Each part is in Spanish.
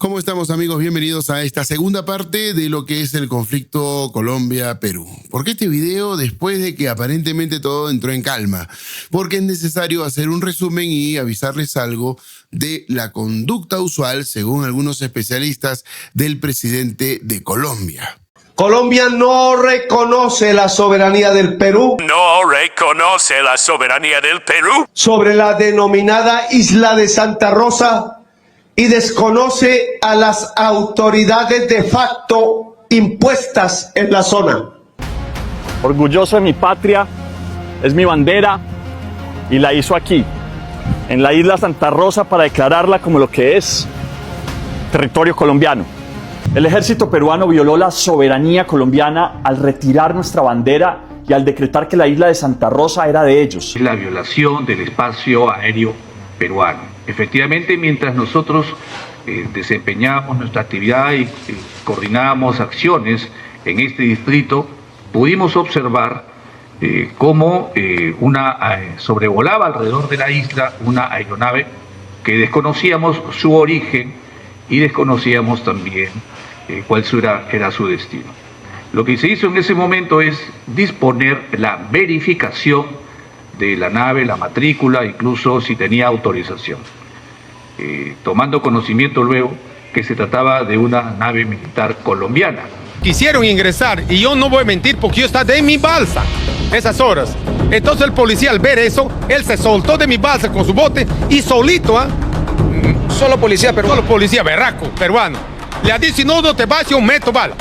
¿Cómo estamos, amigos? Bienvenidos a esta segunda parte de lo que es el conflicto Colombia-Perú. ¿Por qué este video? Después de que aparentemente todo entró en calma. Porque es necesario hacer un resumen y avisarles algo de la conducta usual, según algunos especialistas, del presidente de Colombia. Colombia no reconoce la soberanía del Perú. No reconoce la soberanía del Perú Sobre la denominada Isla de Santa Rosa y desconoce a las autoridades de facto impuestas en la zona. Orgulloso de mi patria, es mi bandera y la hizo aquí, en la isla Santa Rosa, para declararla como lo que es, territorio colombiano. El ejército peruano violó la soberanía colombiana al retirar nuestra bandera y al decretar que la isla de Santa Rosa era de ellos. La violación del espacio aéreo peruano. Efectivamente, mientras nosotros desempeñábamos nuestra actividad y coordinábamos acciones en este distrito, pudimos observar cómo sobrevolaba alrededor de la isla una aeronave que desconocíamos su origen y desconocíamos también cuál era su destino. Lo que se hizo en ese momento es disponer la verificación de la nave, la matrícula, incluso si tenía autorización, tomando conocimiento luego que se trataba de una nave militar colombiana. Quisieron ingresar y yo no voy a mentir porque yo estaba en mi balsa esas horas. Entonces el policía, al ver eso, él se soltó de mi balsa con su bote y solito, solo policía berraco peruano, le ha dicho: si no te vas, yo meto bala,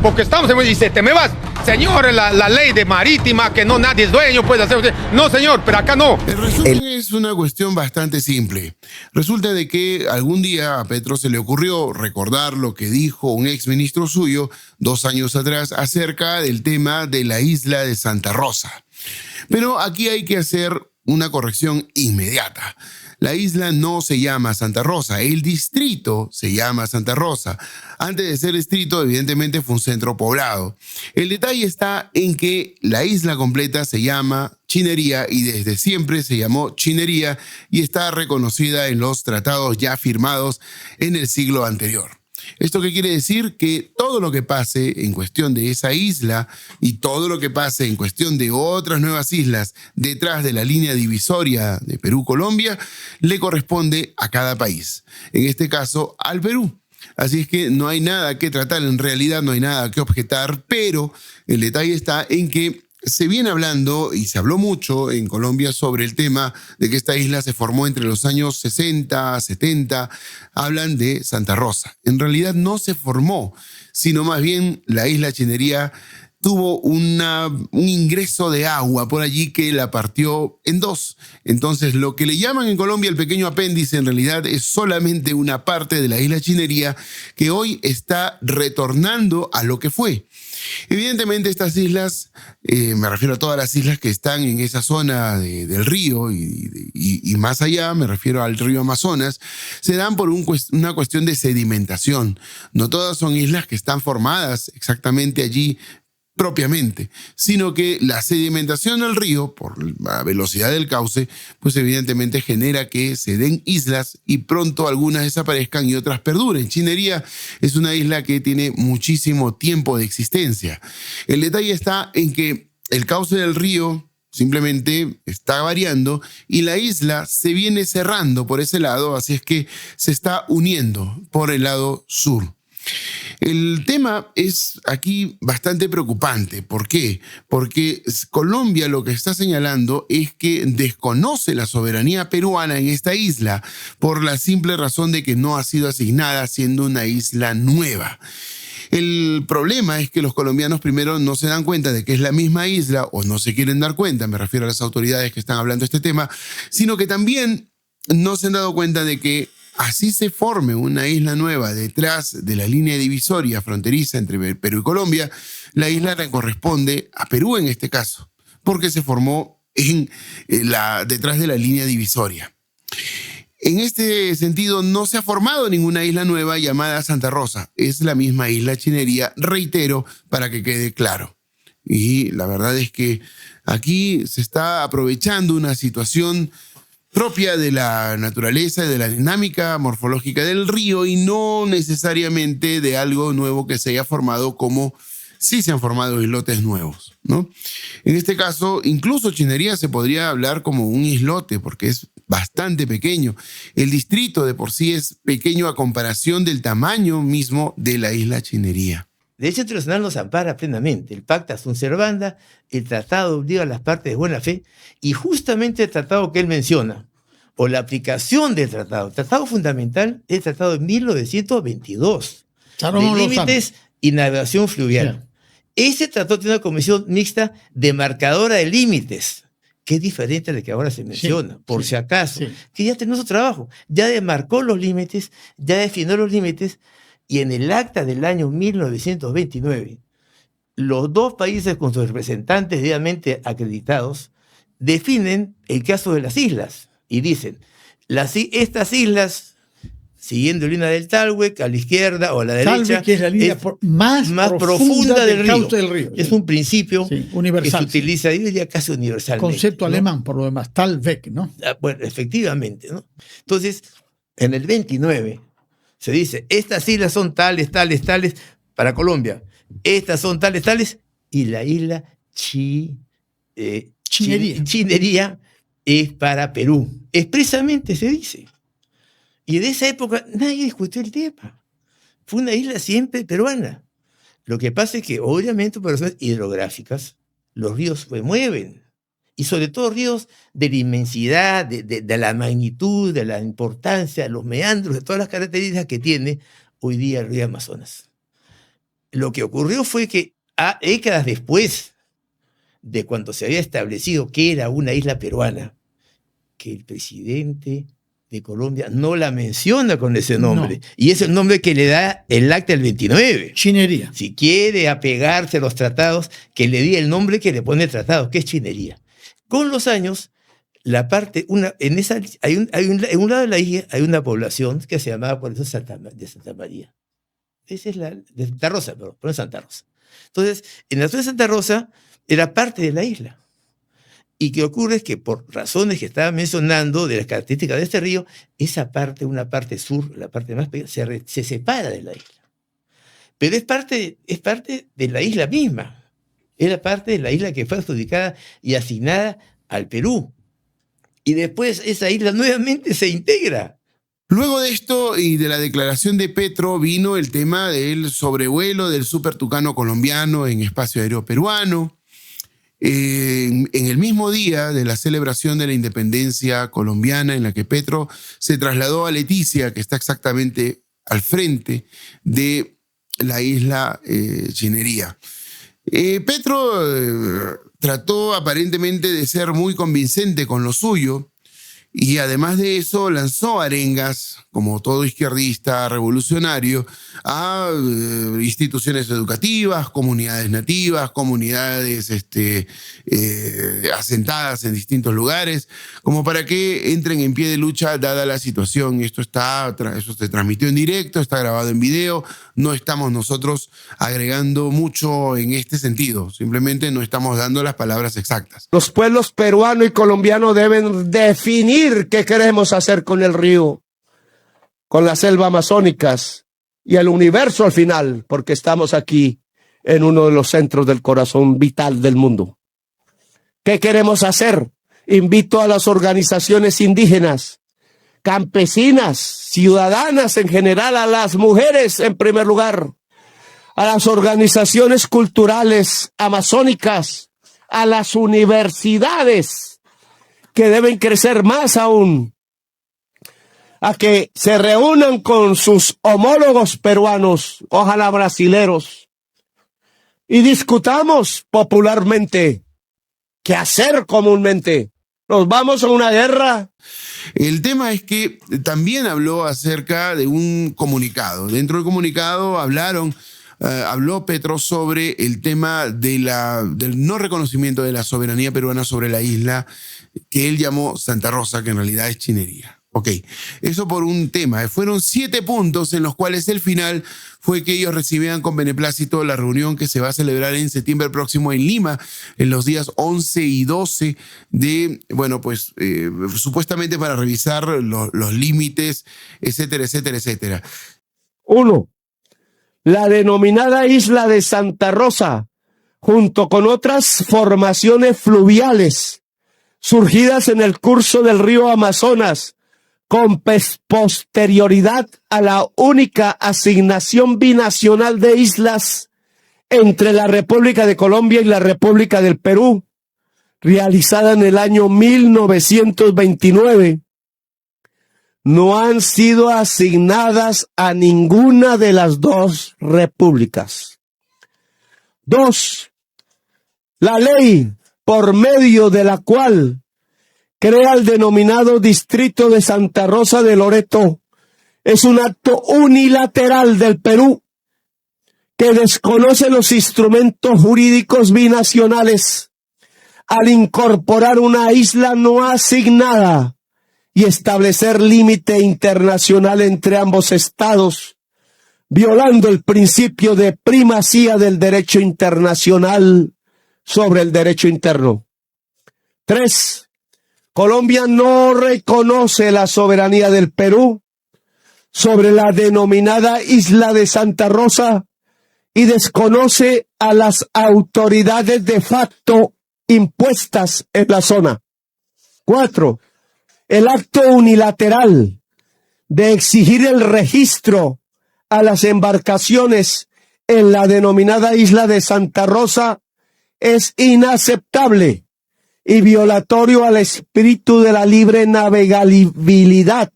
porque estamos en... Dice: te me vas. Señor, la ley de marítima, que no nadie es dueño, puede hacer... No, señor, pero acá no. El resumen es una cuestión bastante simple. Resulta de que algún día a Petro se le ocurrió recordar lo que dijo un exministro suyo 2 años atrás acerca del tema de la isla de Santa Rosa. Pero aquí hay que hacer una corrección inmediata. La isla no se llama Santa Rosa, el distrito se llama Santa Rosa. Antes de ser distrito, evidentemente fue un centro poblado. El detalle está en que la isla completa se llama Chinería y desde siempre se llamó Chinería y está reconocida en los tratados ya firmados en el siglo anterior. ¿Esto qué quiere decir? Que todo lo que pase en cuestión de esa isla y todo lo que pase en cuestión de otras nuevas islas detrás de la línea divisoria de Perú-Colombia le corresponde a cada país. En este caso, al Perú. Así es que no hay nada que tratar, en realidad no hay nada que objetar, pero el detalle está en que se viene hablando y se habló mucho en Colombia sobre el tema de que esta isla se formó entre los años 60, 70. Hablan de Santa Rosa. En realidad no se formó, sino más bien la isla Chinería tuvo un ingreso de agua por allí que la partió en dos. Entonces, lo que le llaman en Colombia el pequeño apéndice, en realidad es solamente una parte de la isla Chinería que hoy está retornando a lo que fue. Evidentemente, estas islas, me refiero a todas las islas que están en esa zona del río y más allá, me refiero al río Amazonas, se dan por una cuestión de sedimentación. No todas son islas que están formadas exactamente allí propiamente, sino que la sedimentación del río, por la velocidad del cauce, pues evidentemente genera que se den islas y pronto algunas desaparezcan y otras perduren. Chinería es una isla que tiene muchísimo tiempo de existencia. El detalle está en que el cauce del río simplemente está variando y la isla se viene cerrando por ese lado, así es que se está uniendo por el lado sur. El tema es aquí bastante preocupante. ¿Por qué? Porque Colombia lo que está señalando es que desconoce la soberanía peruana en esta isla por la simple razón de que no ha sido asignada siendo una isla nueva. El problema es que los colombianos primero no se dan cuenta de que es la misma isla o no se quieren dar cuenta, me refiero a las autoridades que están hablando de este tema, sino que también no se han dado cuenta de que así se forme una isla nueva detrás de la línea divisoria fronteriza entre Perú y Colombia, la isla le corresponde a Perú en este caso, porque se formó detrás de la línea divisoria. En este sentido, no se ha formado ninguna isla nueva llamada Santa Rosa. Es la misma isla Chinería, reitero, para que quede claro. Y la verdad es que aquí se está aprovechando una situación propia de la naturaleza y de la dinámica morfológica del río y no necesariamente de algo nuevo que se haya formado como sí se han formado islotes nuevos, ¿no? En este caso, incluso Chinería se podría hablar como un islote porque es bastante pequeño. El distrito de por sí es pequeño a comparación del tamaño mismo de la isla Chinería. El derecho internacional nos ampara plenamente. El Pacta sunt servanda, el tratado obliga a las partes de buena fe y justamente el tratado que él menciona, o la aplicación del tratado, el tratado fundamental es el tratado de 1922, de límites y navegación fluvial. Sí. Ese tratado tiene una comisión mixta de marcadora de límites, que es diferente a la que ahora se menciona, por si acaso, que ya tenemos su trabajo, ya demarcó los límites, ya definió los límites, y en el acta del año 1929, los dos países con sus representantes debidamente acreditados definen el caso de las islas, y dicen, estas islas, siguiendo la línea del Talhuec, a la izquierda o a la derecha, que es la línea más profunda del río. Es un principio universal, que se utiliza, yo diría casi universalmente. Concepto alemán, por lo demás, Talweg, ¿no? Bueno, efectivamente, ¿no? Entonces, en el 29 se dice, estas islas son tales, tales, tales para Colombia, estas son tales, tales, y la isla Chinería es para Perú. Expresamente se dice. Y de esa época nadie discutió el tema. Fue una isla siempre peruana. Lo que pasa es que, obviamente, por razones hidrográficas, los ríos se mueven. Y sobre todo ríos de la inmensidad, de la magnitud, de la importancia, de los meandros, de todas las características que tiene hoy día el río Amazonas. Lo que ocurrió fue que, décadas después de cuando se había establecido que era una isla peruana, que el presidente de Colombia no la menciona con ese nombre. No. Y es el nombre que le da el acta del 29. Chinería. Si quiere apegarse a los tratados, que le diga el nombre que le pone el tratado, que es Chinería. Con los años, en un lado de la isla hay una población que se llamaba por eso de Santa María. Esa es de Santa Rosa, perdón, Santa Rosa. Entonces, en la zona de Santa Rosa era parte de la isla. Y que ocurre es que por razones que estaba mencionando de las características de este río, esa parte, una parte sur, la parte más pequeña, se separa de la isla. Pero es parte de la isla misma. Es la parte de la isla que fue adjudicada y asignada al Perú. Y después esa isla nuevamente se integra. Luego de esto y de la declaración de Petro vino el tema del sobrevuelo del Super Tucano colombiano en espacio aéreo peruano. En el mismo día de la celebración de la independencia colombiana, en la que Petro se trasladó a Leticia, que está exactamente al frente de la isla Chinería. Petro trató aparentemente de ser muy convincente con lo suyo y además de eso lanzó arengas, como todo izquierdista revolucionario, a instituciones educativas, comunidades nativas, comunidades asentadas en distintos lugares, como para que entren en pie de lucha dada la situación. Eso se transmitió en directo, está grabado en video, no estamos nosotros agregando mucho en este sentido, simplemente no estamos dando las palabras exactas. Los pueblos peruano y colombiano deben definir qué queremos hacer con el río, con las selvas amazónicas y el universo al final, porque estamos aquí en uno de los centros del corazón vital del mundo. ¿Qué queremos hacer? Invito a las organizaciones indígenas, campesinas, ciudadanas en general, a las mujeres en primer lugar, a las organizaciones culturales amazónicas, a las universidades que deben crecer más aún, a que se reúnan con sus homólogos peruanos, ojalá brasileros, y discutamos popularmente qué hacer comúnmente. ¿Nos vamos a una guerra? El tema es que también habló acerca de un comunicado. Dentro del comunicado habló Petro sobre el tema del no reconocimiento de la soberanía peruana sobre la isla que él llamó Santa Rosa, que en realidad es Chinería. Ok, eso por un tema. Fueron 7 puntos en los cuales el final fue que ellos recibían con beneplácito la reunión que se va a celebrar en septiembre próximo en Lima, en los días 11 y 12 de, supuestamente para revisar los límites, etcétera, etcétera, etcétera. 1. La denominada isla de Santa Rosa, junto con otras formaciones fluviales surgidas en el curso del río Amazonas, con posterioridad a la única asignación binacional de islas entre la República de Colombia y la República del Perú, realizada en el año 1929, no han sido asignadas a ninguna de las dos repúblicas. 2. La ley por medio de la cual crea el denominado Distrito de Santa Rosa de Loreto es un acto unilateral del Perú que desconoce los instrumentos jurídicos binacionales al incorporar una isla no asignada y establecer límite internacional entre ambos estados, violando el principio de primacía del derecho internacional sobre el derecho interno. 3. Colombia no reconoce la soberanía del Perú sobre la denominada isla de Santa Rosa y desconoce a las autoridades de facto impuestas en la zona. 4. El acto unilateral de exigir el registro a las embarcaciones en la denominada isla de Santa Rosa es inaceptable y violatorio al espíritu de la libre navegabilidad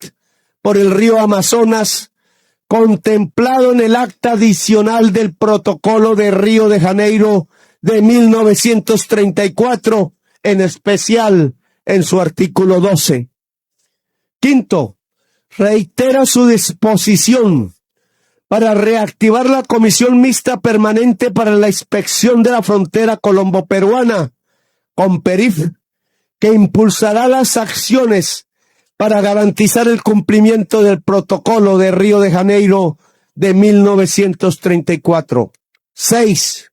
por el río Amazonas, contemplado en el acta adicional del Protocolo de Río de Janeiro de 1934, en especial en su artículo 12. 5. Reitera su disposición para reactivar la Comisión Mixta Permanente para la Inspección de la Frontera Colombo-Peruana, COMPERIF, que impulsará las acciones para garantizar el cumplimiento del Protocolo de Río de Janeiro de 1934. 6.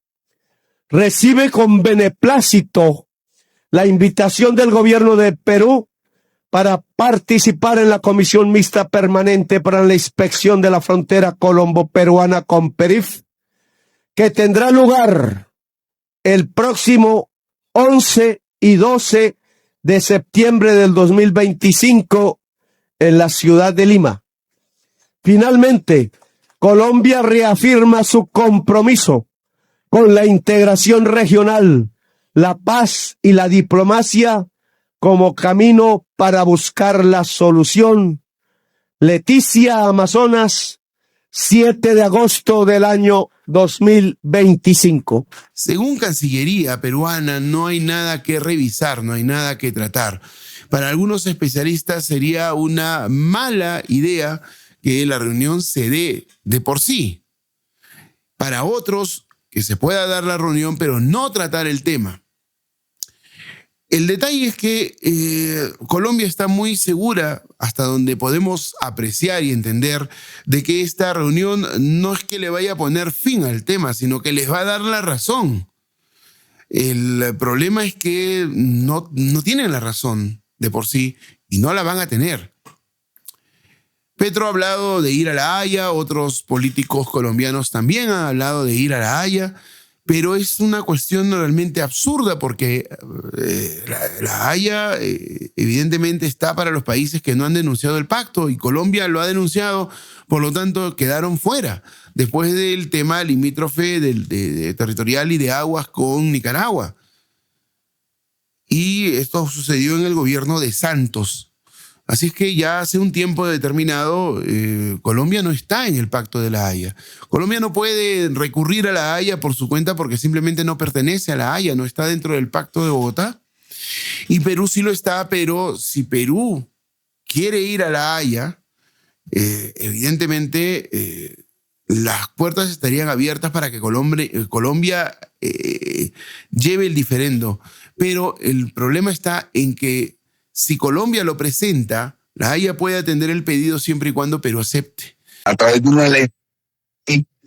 Recibe con beneplácito la invitación del gobierno de Perú para participar en la Comisión Mixta Permanente para la Inspección de la Frontera Colombo-Peruana, COMPERIF, que tendrá lugar el próximo 11 y 12 de septiembre del 2025 en la ciudad de Lima. Finalmente, Colombia reafirma su compromiso con la integración regional, la paz y la diplomacia como camino para buscar la solución. Leticia, Amazonas, 7 de agosto del año 2025. Según Cancillería peruana, no hay nada que revisar, no hay nada que tratar. Para algunos especialistas sería una mala idea que la reunión se dé de por sí. Para otros, que se pueda dar la reunión, pero no tratar el tema. El detalle es que Colombia está muy segura, hasta donde podemos apreciar y entender, de que esta reunión no es que le vaya a poner fin al tema, sino que les va a dar la razón. El problema es que no tienen la razón de por sí y no la van a tener. Petro ha hablado de ir a La Haya, otros políticos colombianos también han hablado de ir a La Haya, pero es una cuestión realmente absurda porque la Haya evidentemente está para los países que no han denunciado el pacto y Colombia lo ha denunciado, por lo tanto quedaron fuera después del tema limítrofe de territorial y de aguas con Nicaragua. Y esto sucedió en el gobierno de Santos. Así es que ya hace un tiempo determinado Colombia no está en el Pacto de La Haya. Colombia no puede recurrir a La Haya por su cuenta porque simplemente no pertenece a La Haya, no está dentro del Pacto de Bogotá. Y Perú sí lo está, pero si Perú quiere ir a La Haya, evidentemente las puertas estarían abiertas para que Colombia lleve el diferendo. Pero el problema está en que si Colombia lo presenta, La Haya puede atender el pedido siempre y cuando Perú acepte. A través de una ley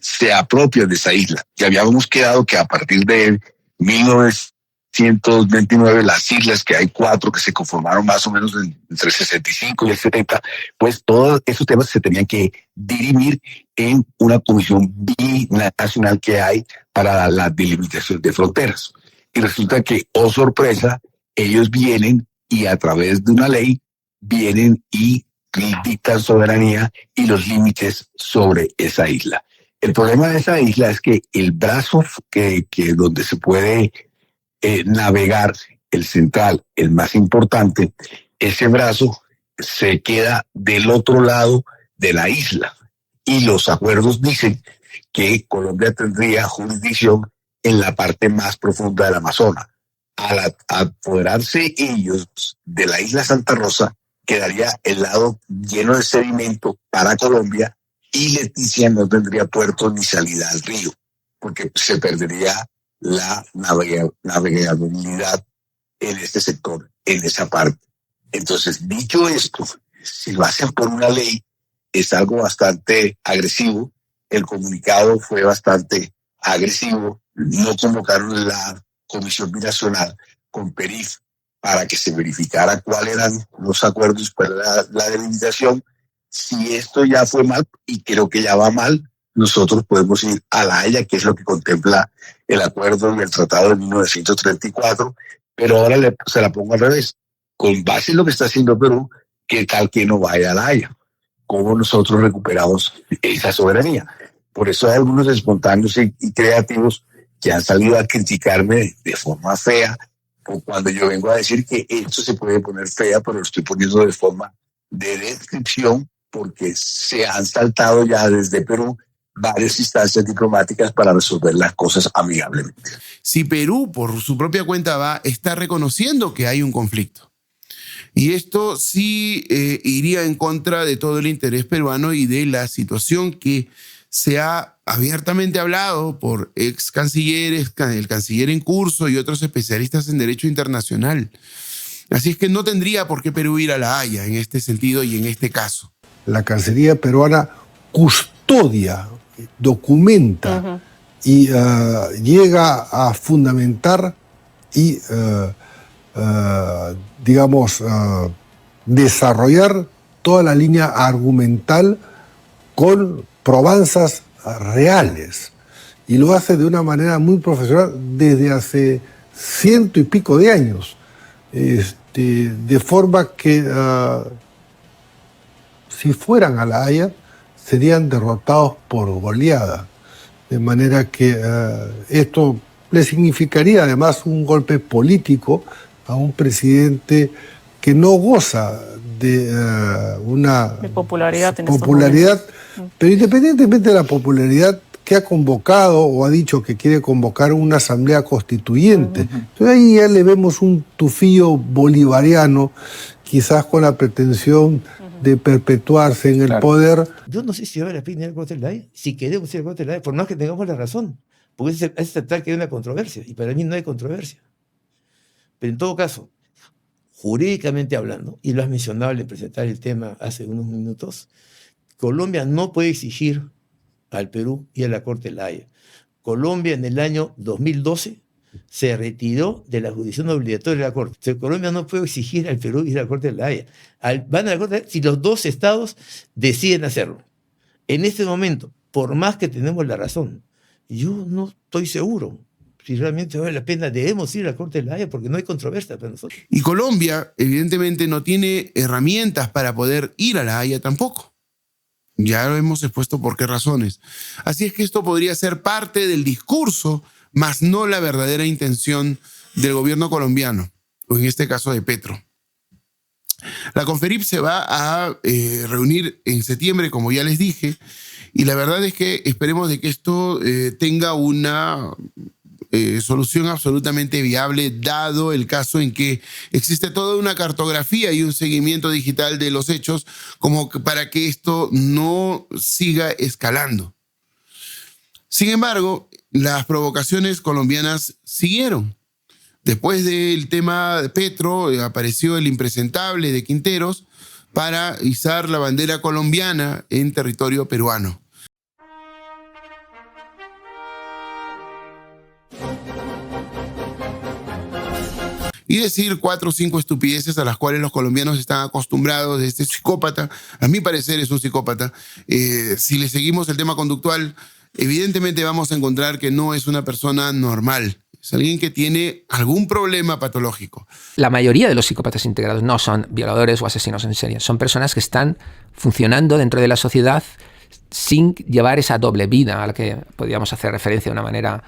se apropia de esa isla. Y habíamos quedado que a partir de 1929 las islas, que hay 4 que se conformaron más o menos entre el 65 y el 70, pues todos esos temas se tenían que dirimir en una comisión binacional que hay para la delimitación de fronteras. Y resulta que, oh sorpresa, ellos vienen y a través de una ley vienen y dictan soberanía y los límites sobre esa isla. El problema de esa isla es que el brazo que donde se puede navegar, el central, el más importante, ese brazo se queda del otro lado de la isla. Y los acuerdos dicen que Colombia tendría jurisdicción en la parte más profunda del Amazonas. Al apoderarse ellos de la isla Santa Rosa, quedaría el lado lleno de sedimento para Colombia y Leticia no tendría puerto ni salida al río, porque se perdería la navegabilidad en este sector, en esa parte. Entonces, dicho esto, si lo hacen por una ley, es algo bastante agresivo. El comunicado fue bastante agresivo. No convocaron la Comisión Binacional con PERIF para que se verificara cuáles eran los acuerdos para la delimitación. Si esto ya fue mal, y creo que ya va mal, nosotros podemos ir a La Haya, que es lo que contempla el acuerdo y el tratado de 1934, pero ahora se la pongo al revés. Con base en lo que está haciendo Perú, ¿qué tal que no vaya a La Haya? ¿Cómo nosotros recuperamos esa soberanía? Por eso hay algunos espontáneos y creativos que han salido a criticarme de forma fea, o cuando yo vengo a decir que esto se puede poner fea, pero lo estoy poniendo de forma de descripción, porque se han saltado ya desde Perú varias instancias diplomáticas para resolver las cosas amigablemente. Si Perú, por su propia cuenta, está reconociendo que hay un conflicto. Y esto sí iría en contra de todo el interés peruano y de la situación que se ha abiertamente hablado por ex cancilleres, el canciller en curso y otros especialistas en derecho internacional. Así es que no tendría por qué Perú ir a La Haya en este sentido y en este caso. La Cancillería peruana custodia, documenta y llega a fundamentar y, desarrollar toda la línea argumental con probanzas reales. Y lo hace de una manera muy profesional desde hace 100 y pico de años. De forma que si fueran a La Haya serían derrotados por goleada. De manera que esto le significaría además un golpe político a un presidente que no goza de una popularidad, pero independientemente de la popularidad, que ha convocado o ha dicho que quiere convocar una asamblea constituyente. Entonces ahí ya le vemos un tufillo bolivariano, quizás con la pretensión de perpetuarse en el poder. Yo no sé si vale la pena ir al Corte de La Haya, si queremos ir al Corte de La Haya, por más que tengamos la razón, porque es aceptar que hay una controversia, y para mí no hay controversia. Pero en todo caso, jurídicamente hablando, y lo has mencionado al presentar el tema hace unos minutos, Colombia no puede exigir al Perú y a la Corte de La Haya. Colombia en el año 2012 se retiró de la jurisdicción obligatoria de la Corte. O sea, Colombia no puede exigir al Perú ir a la Corte de La Haya. Van a la Corte de La Haya si los dos estados deciden hacerlo. En este momento, por más que tenemos la razón, yo no estoy seguro si realmente vale la pena. Debemos ir a la Corte de La Haya porque no hay controversia para nosotros. Y Colombia, evidentemente, no tiene herramientas para poder ir a La Haya tampoco. Ya lo hemos expuesto por qué razones. Así es que esto podría ser parte del discurso, más no la verdadera intención del gobierno colombiano, o en este caso de Petro. La Conferip se va a reunir en septiembre, como ya les dije, y la verdad es que esperemos de que esto tenga una solución absolutamente viable, dado el caso en que existe toda una cartografía y un seguimiento digital de los hechos, como para que esto no siga escalando. Sin embargo, las provocaciones colombianas siguieron. Después del tema de Petro, apareció el impresentable de Quinteros, para izar la bandera colombiana en territorio peruano. Y decir 4 o 5 estupideces a las cuales los colombianos están acostumbrados de este psicópata. A mi parecer es un psicópata. Si le seguimos el tema conductual, evidentemente vamos a encontrar que no es una persona normal. Es alguien que tiene algún problema patológico. La mayoría de los psicópatas integrados no son violadores o asesinos en serie. Son personas que están funcionando dentro de la sociedad sin llevar esa doble vida a la que podríamos hacer referencia de una manera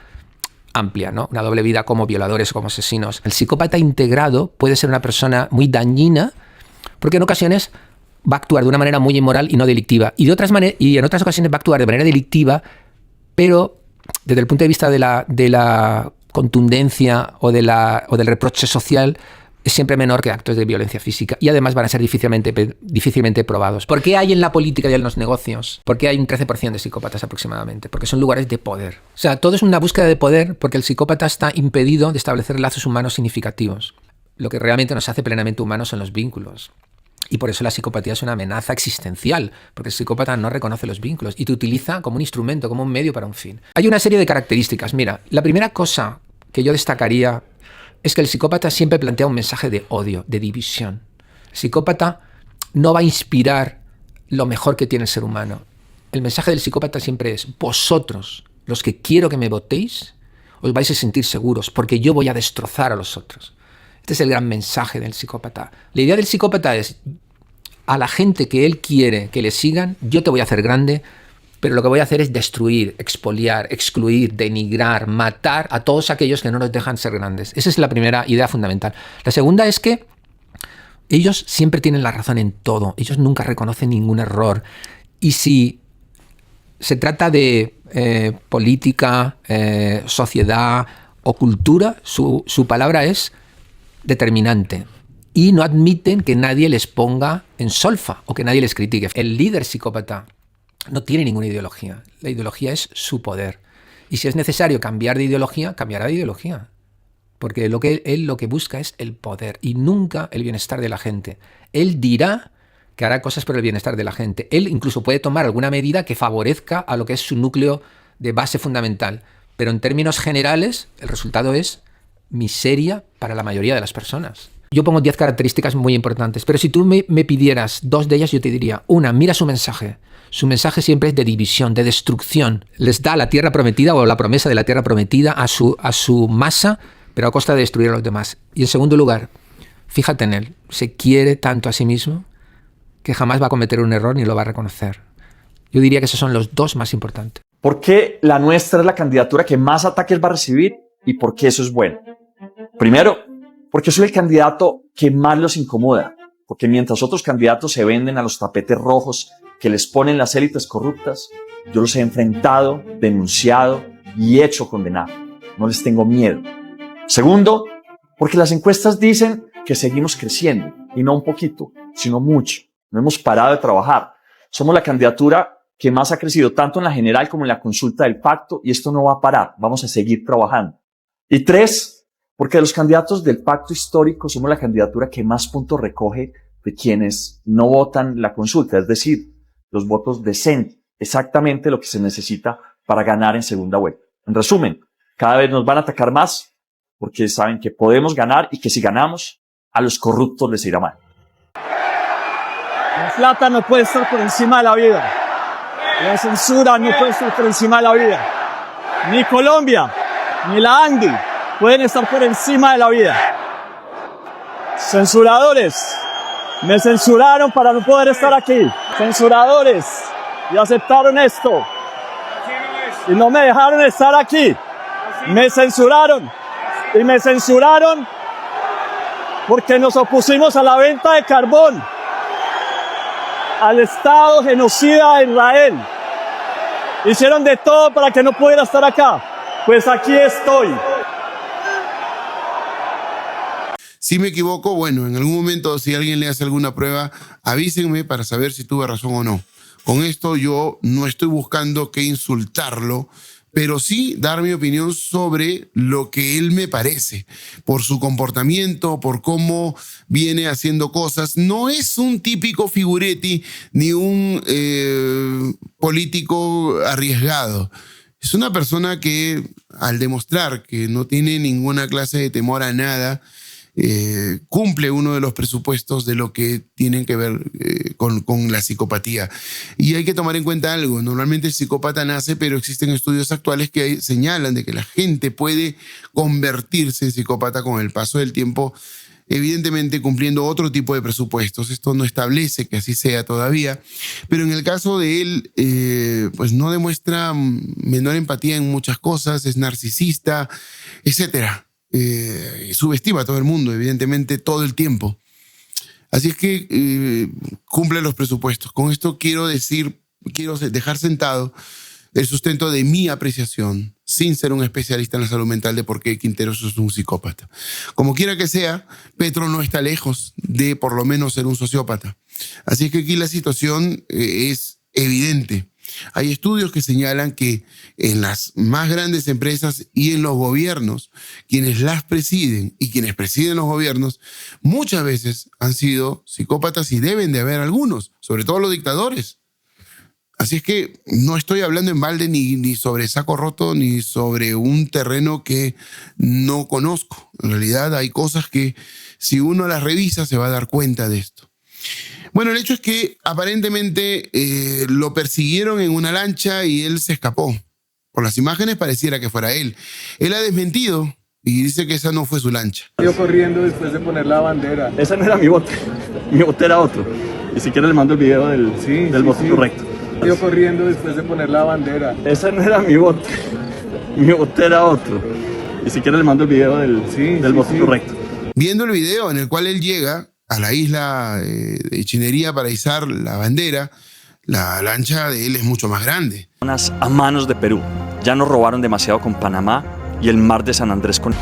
amplia, ¿no? Una doble vida como violadores o como asesinos. El psicópata integrado puede ser una persona muy dañina porque en ocasiones va a actuar de una manera muy inmoral y no delictiva. Y en otras ocasiones va a actuar de manera delictiva, pero desde el punto de vista de la contundencia o del reproche social es siempre menor que actos de violencia física y además van a ser difícilmente probados. ¿Por qué hay en la política y en los negocios? ¿Por qué hay un 13% de psicópatas aproximadamente? Porque son lugares de poder. O sea, todo es una búsqueda de poder porque el psicópata está impedido de establecer lazos humanos significativos. Lo que realmente nos hace plenamente humanos son los vínculos. Y por eso la psicopatía es una amenaza existencial, porque el psicópata no reconoce los vínculos y te utiliza como un instrumento, como un medio para un fin. Hay una serie de características. Mira, la primera cosa que yo destacaría es que el psicópata siempre plantea un mensaje de odio, de división. El psicópata no va a inspirar lo mejor que tiene el ser humano. El mensaje del psicópata siempre es: vosotros, los que quiero que me votéis, os vais a sentir seguros, porque yo voy a destrozar a los otros. Este es el gran mensaje del psicópata. La idea del psicópata es: a la gente que él quiere que le sigan, yo te voy a hacer grande, pero lo que voy a hacer es destruir, expoliar, excluir, denigrar, matar a todos aquellos que no nos dejan ser grandes. Esa es la primera idea fundamental. La segunda es que ellos siempre tienen la razón en todo. Ellos nunca reconocen ningún error. Y si se trata de política, sociedad o cultura, su palabra es determinante. Y no admiten que nadie les ponga en solfa o que nadie les critique. El líder psicópata no tiene ninguna ideología. La ideología es su poder. Y si es necesario cambiar de ideología, cambiará de ideología. Porque él lo que busca es el poder y nunca el bienestar de la gente. Él dirá que hará cosas por el bienestar de la gente. Él incluso puede tomar alguna medida que favorezca a lo que es su núcleo de base fundamental. Pero en términos generales, el resultado es miseria para la mayoría de las personas. Yo pongo 10 características muy importantes, pero si tú me pidieras 2 de ellas, yo te diría: una, mira su mensaje. Su mensaje siempre es de división, de destrucción. Les da la tierra prometida o la promesa de la tierra prometida a su masa, pero a costa de destruir a los demás. Y en segundo lugar, fíjate en él. Se quiere tanto a sí mismo que jamás va a cometer un error ni lo va a reconocer. Yo diría que esos son los 2 más importantes. ¿Por qué la nuestra es la candidatura que más ataques va a recibir y por qué eso es bueno? Primero, porque soy el candidato que más los incomoda. Porque mientras otros candidatos se venden a los tapetes rojos que les ponen las élites corruptas, yo los he enfrentado, denunciado y hecho condenar. No les tengo miedo. Segundo, porque las encuestas dicen que seguimos creciendo, y no un poquito, sino mucho. No hemos parado de trabajar. Somos la candidatura que más ha crecido tanto en la general como en la consulta del pacto, y esto no va a parar. Vamos a seguir trabajando. Y 3, porque los candidatos del pacto histórico somos la candidatura que más puntos recoge de quienes no votan la consulta, es decir, los votos decentes, exactamente lo que se necesita para ganar en segunda vuelta. En resumen, cada vez nos van a atacar más porque saben que podemos ganar y que si ganamos, a los corruptos les irá mal. La plata no puede estar por encima de la vida. La censura no puede estar por encima de la vida. Ni Colombia, ni la ANDI pueden estar por encima de la vida. Censuradores, me censuraron para no poder estar aquí. Censuradores, y aceptaron esto. Y no me dejaron estar aquí. Me censuraron. Y me censuraron porque nos opusimos a la venta de carbón al Estado genocida de Israel. Hicieron de todo para que no pudiera estar acá. Pues aquí estoy. Si me equivoco, bueno, en algún momento, si alguien le hace alguna prueba, avísenme para saber si tuve razón o no. Con esto yo no estoy buscando que insultarlo, pero sí dar mi opinión sobre lo que él me parece, por su comportamiento, por cómo viene haciendo cosas. No es un típico figuretti ni un político arriesgado. Es una persona que, al demostrar que no tiene ninguna clase de temor a nada, cumple uno de los presupuestos de lo que tienen que ver con la psicopatía. Y hay que tomar en cuenta algo. Normalmente el psicópata nace, pero existen estudios actuales que señalan de que la gente puede convertirse en psicópata con el paso del tiempo, evidentemente cumpliendo otro tipo de presupuestos. Esto no establece que así sea todavía, pero en el caso de él, pues no demuestra menor empatía en muchas cosas, es narcisista, etcétera. Subestima a todo el mundo, evidentemente, todo el tiempo. Así es que cumple los presupuestos. Con esto quiero dejar sentado el sustento de mi apreciación, sin ser un especialista en la salud mental, de por qué Quinteros es un psicópata. Como quiera que sea, Petro no está lejos de por lo menos ser un sociópata. Así es que aquí la situación es evidente. Hay estudios que señalan que en las más grandes empresas y en los gobiernos, quienes las presiden y quienes presiden los gobiernos, muchas veces han sido psicópatas, y deben de haber algunos, sobre todo los dictadores. Así es que no estoy hablando en balde ni sobre saco roto, ni sobre un terreno que no conozco. En realidad hay cosas que, si uno las revisa, se va a dar cuenta de esto. Bueno, el hecho es que aparentemente lo persiguieron en una lancha y él se escapó. Por las imágenes pareciera que fuera él. Él ha desmentido y dice que esa no fue su lancha. Yo corriendo después de poner la bandera. Ese no era mi bote. Mi bote era otro. Y si quieres le mando el video del bote correcto. Yo corriendo después de poner la bandera. Ese no era mi bote. Mi bote era otro. Y si quieres le mando el video del bote correcto. Viendo el video en el cual él llega a la isla de Chinería para izar la bandera, la lancha de él es mucho más grande. A manos de Perú. Ya nos robaron demasiado con Panamá y el mar de San Andrés con...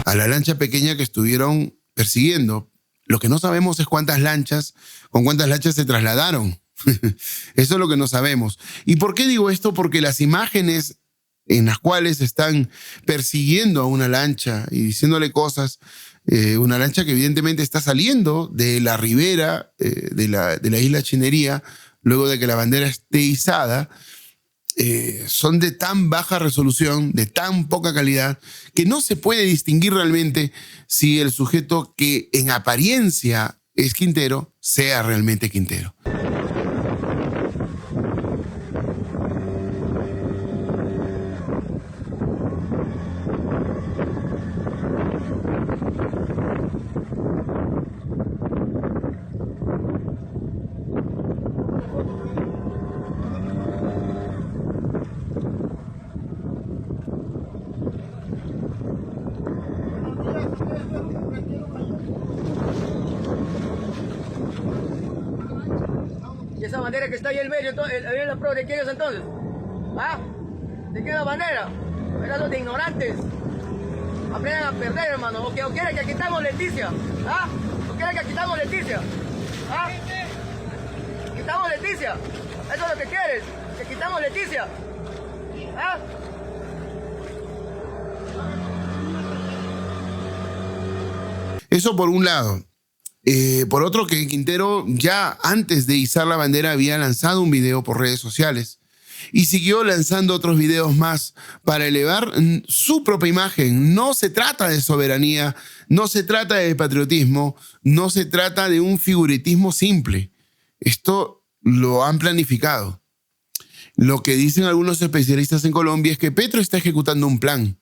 A la lancha pequeña que estuvieron persiguiendo. Lo que no sabemos es con cuántas lanchas se trasladaron. Eso es lo que no sabemos. ¿Y por qué digo esto? Porque las imágenes en las cuales están persiguiendo a una lancha y diciéndole cosas, una lancha que evidentemente está saliendo de la ribera de la isla Chinería, luego de que la bandera esté izada, son de tan baja resolución, de tan poca calidad, que no se puede distinguir realmente si el sujeto que en apariencia es Quintero sea realmente Quintero. ¿Y esa bandera que está ahí en medio, la pro de quién es entonces? ¿Ah? ¿De qué es la bandera? Pedazos de ignorantes. Aprendan a perder, hermano. ¿O quieren que quitamos Leticia? ¿Ah? ¿O quieren que quitamos Leticia? ¿Ah? ¿Quitamos Leticia? ¿Eso es lo que quieres? ¿Que quitamos Leticia? ¿Ah? Eso por un lado. Por otro, que Quintero ya antes de izar la bandera había lanzado un video por redes sociales y siguió lanzando otros videos más para elevar su propia imagen. No se trata de soberanía, no se trata de patriotismo, no se trata de un figuritismo simple. Esto lo han planificado. Lo que dicen algunos especialistas en Colombia es que Petro está ejecutando un plan.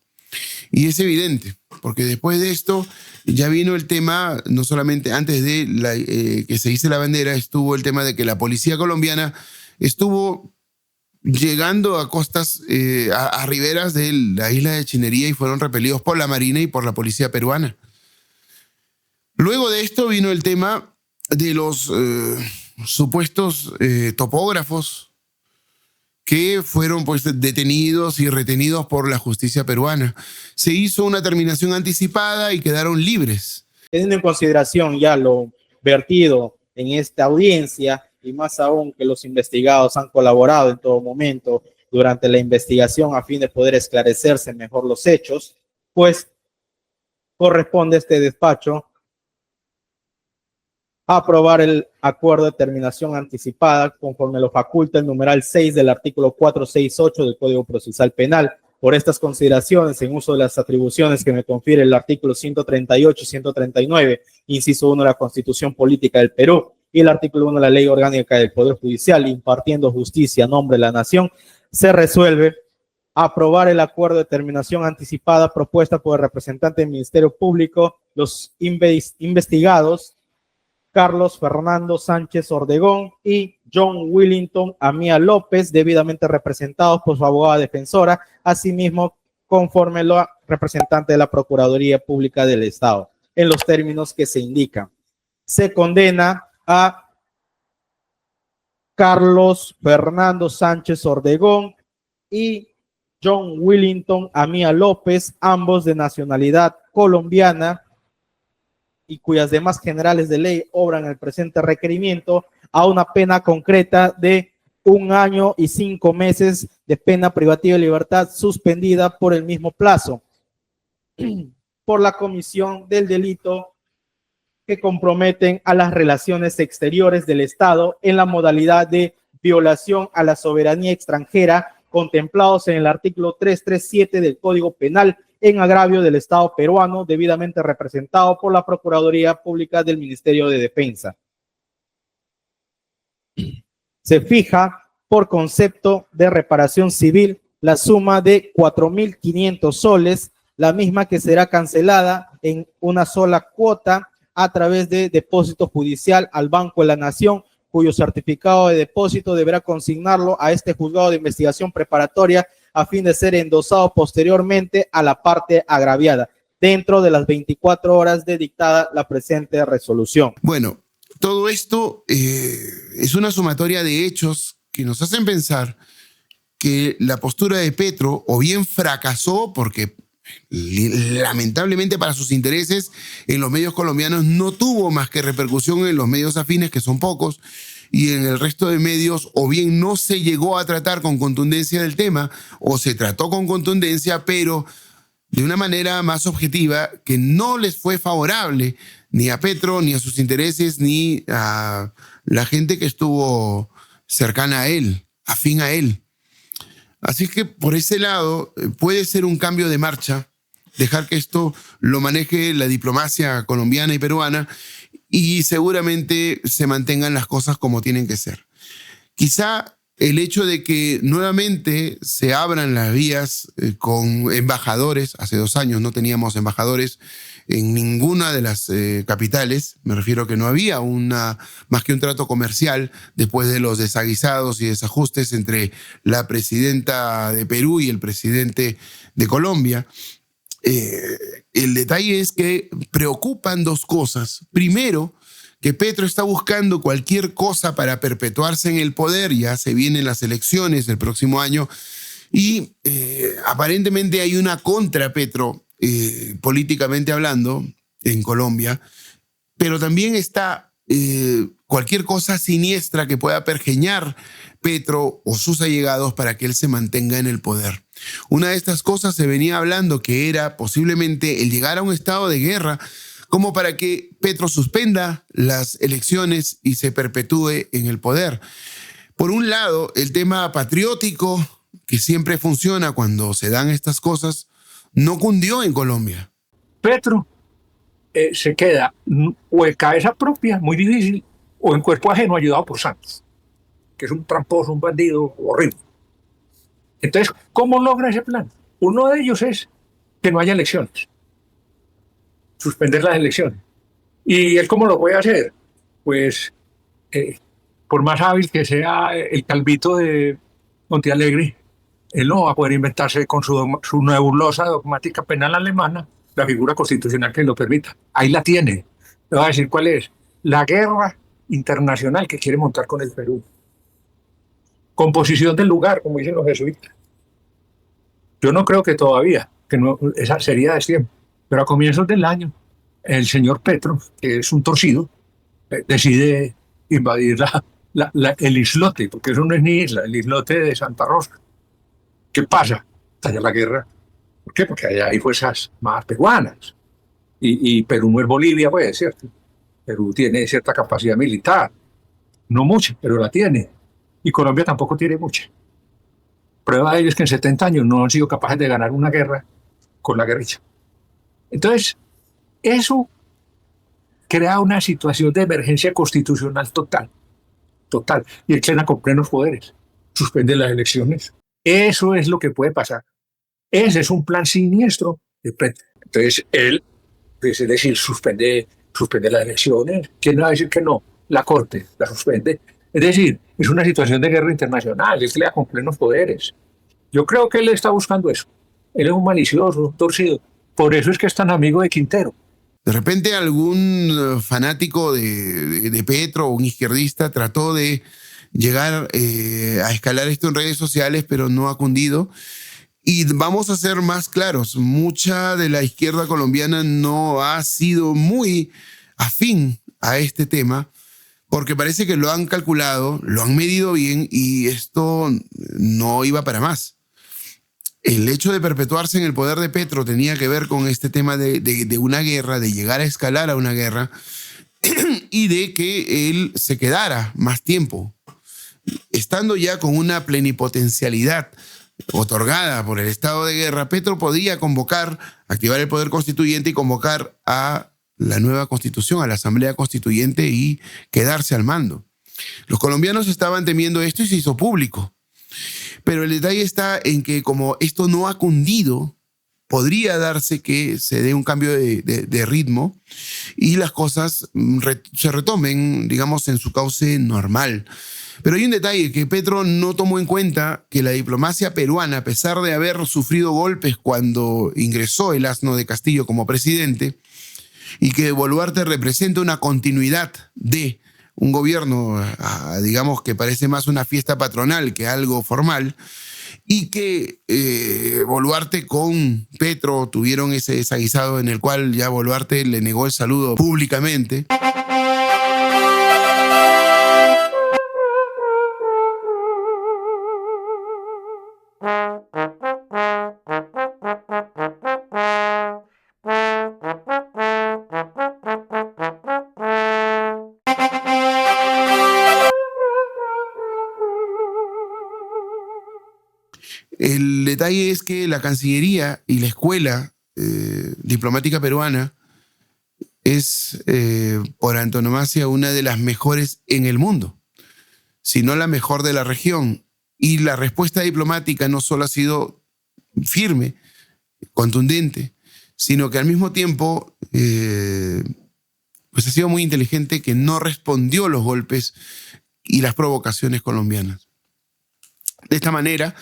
Y es evidente, porque después de esto ya vino el tema, no solamente antes de que se hice la bandera, estuvo el tema de que la policía colombiana estuvo llegando a costas, a riberas de la isla de Chinería, y fueron repelidos por la Marina y por la policía peruana. Luego de esto vino el tema de los supuestos topógrafos que fueron pues detenidos y retenidos por la justicia peruana. Se hizo una terminación anticipada y quedaron libres. Teniendo en consideración ya lo vertido en esta audiencia y más aún que los investigados han colaborado en todo momento durante la investigación a fin de poder esclarecerse mejor los hechos, pues corresponde a este despacho aprobar el acuerdo de terminación anticipada conforme lo faculta el numeral 6 del artículo 468 del Código Procesal Penal. Por estas consideraciones, en uso de las atribuciones que me confiere el artículo 138 y 139, inciso 1 de la Constitución Política del Perú y el artículo 1 de la Ley Orgánica del Poder Judicial, impartiendo justicia a nombre de la Nación, se resuelve aprobar el acuerdo de terminación anticipada propuesta por el representante del Ministerio Público, los investigados Carlos Fernando Sánchez Ordegón y John Willington Amía López, debidamente representados por su abogada defensora, asimismo conforme la representante de la Procuraduría Pública del Estado, en los términos que se indican. Se condena a Carlos Fernando Sánchez Ordegón y John Willington Amía López, ambos de nacionalidad colombiana, y cuyas demás generales de ley obran el presente requerimiento, a una pena concreta de 1 año y 5 meses de pena privativa de libertad suspendida por el mismo plazo, por la comisión del delito que comprometen a las relaciones exteriores del Estado en la modalidad de violación a la soberanía extranjera contemplados en el artículo 337 del Código Penal, en agravio del Estado peruano, debidamente representado por la Procuraduría Pública del Ministerio de Defensa. Se fija por concepto de reparación civil la suma de 4.500 soles, la misma que será cancelada en una sola cuota a través de depósito judicial al Banco de la Nación, cuyo certificado de depósito deberá consignarlo a este juzgado de investigación preparatoria a fin de ser endosado posteriormente a la parte agraviada, dentro de las 24 horas de dictada la presente resolución. Bueno, todo esto es una sumatoria de hechos que nos hacen pensar que la postura de Petro o bien fracasó porque lamentablemente para sus intereses en los medios colombianos no tuvo más que repercusión en los medios afines, que son pocos, y en el resto de medios o bien no se llegó a tratar con contundencia del tema o se trató con contundencia pero de una manera más objetiva que no les fue favorable ni a Petro, ni a sus intereses, ni a la gente que estuvo cercana a él, afín a él. Así que por ese lado puede ser un cambio de marcha, dejar que esto lo maneje la diplomacia colombiana y peruana y seguramente se mantengan las cosas como tienen que ser. Quizá el hecho de que nuevamente se abran las vías con embajadores, hace 2 años no teníamos embajadores en ninguna de las capitales, me refiero a que no había más que un trato comercial después de los desaguisados y desajustes entre la presidenta de Perú y el presidente de Colombia. El detalle es que preocupan 2 cosas. Primero, que Petro está buscando cualquier cosa para perpetuarse en el poder, ya se vienen las elecciones del próximo año y aparentemente hay una contra Petro políticamente hablando en Colombia, pero también está cualquier cosa siniestra que pueda pergeñar Petro o sus allegados para que él se mantenga en el poder. Una de estas cosas se venía hablando que era posiblemente el llegar a un estado de guerra como para que Petro suspenda las elecciones y se perpetúe en el poder. Por un lado, el tema patriótico, que siempre funciona cuando se dan estas cosas, no cundió en Colombia. Petro se queda o en cabeza propia, muy difícil, o en cuerpo ajeno ayudado por Santos, que es un tramposo, un bandido horrible. Entonces, ¿cómo logra ese plan? Uno de ellos es que no haya elecciones, suspender las elecciones. ¿Y él cómo lo puede hacer? Pues, por más hábil que sea el calvito de Montealegre, él no va a poder inventarse con su nebulosa dogmática penal alemana la figura constitucional que lo permita. Ahí la tiene. Le voy a decir cuál es. La guerra internacional que quiere montar con el Perú. Composición del lugar, como dicen los jesuitas. Yo no creo que todavía, que no, esa sería de tiempo. Pero a comienzos del año, el señor Petro, que es un torcido, decide invadir el islote, porque eso no es ni isla, el islote de Santa Rosa. ¿Qué pasa? Estalla la guerra. ¿Por qué? Porque allá hay fuerzas más peruanas. Y Perú no es Bolivia, pues, ¿cierto? Perú tiene cierta capacidad militar. No mucha, pero la tiene. Y Colombia tampoco tiene mucha. Prueba de ello es que en 70 años no han sido capaces de ganar una guerra con la guerrilla. Entonces, eso crea una situación de emergencia constitucional total. Total. Y el Plena con plenos poderes. Suspende las elecciones. Eso es lo que puede pasar. Ese es un plan siniestro de Petro. Entonces, él, es decir, suspende las elecciones. ¿Quién va a decir que no? La Corte la suspende. Es decir, es una situación de guerra internacional. Él crea con plenos poderes. Yo creo que él está buscando eso. Él es un malicioso, un torcido. Por eso es que es tan amigo de Quintero. De repente algún fanático de Petro o un izquierdista trató de llegar a escalar esto en redes sociales, pero no ha cundido. Y vamos a ser más claros, mucha de la izquierda colombiana no ha sido muy afín a este tema, porque parece que lo han calculado, lo han medido bien y esto no iba para más. El hecho de perpetuarse en el poder de Petro tenía que ver con este tema de una guerra, de llegar a escalar a una guerra y de que él se quedara más tiempo. Estando ya con una plenipotencialidad otorgada por el estado de guerra, Petro podía convocar, activar el poder constituyente y convocar a la nueva constitución, a la asamblea constituyente y quedarse al mando. Los colombianos estaban temiendo esto y se hizo público. Pero el detalle está en que como esto no ha cundido, podría darse que se dé un cambio de ritmo y las cosas se retomen, digamos, en su cauce normal. Pero hay un detalle, que Petro no tomó en cuenta que la diplomacia peruana, a pesar de haber sufrido golpes cuando ingresó el asno de Castillo como presidente, y que Boluarte representa una continuidad de un gobierno, digamos, que parece más una fiesta patronal que algo formal, y que Boluarte con Petro tuvieron ese desaguisado en el cual ya Boluarte le negó el saludo públicamente. El detalle es que la Cancillería y la Escuela Diplomática Peruana es por antonomasia una de las mejores en el mundo, si no la mejor de la región. Y la respuesta diplomática no solo ha sido firme, contundente, sino que al mismo tiempo pues ha sido muy inteligente, que no respondió los golpes y las provocaciones colombianas. De esta manera,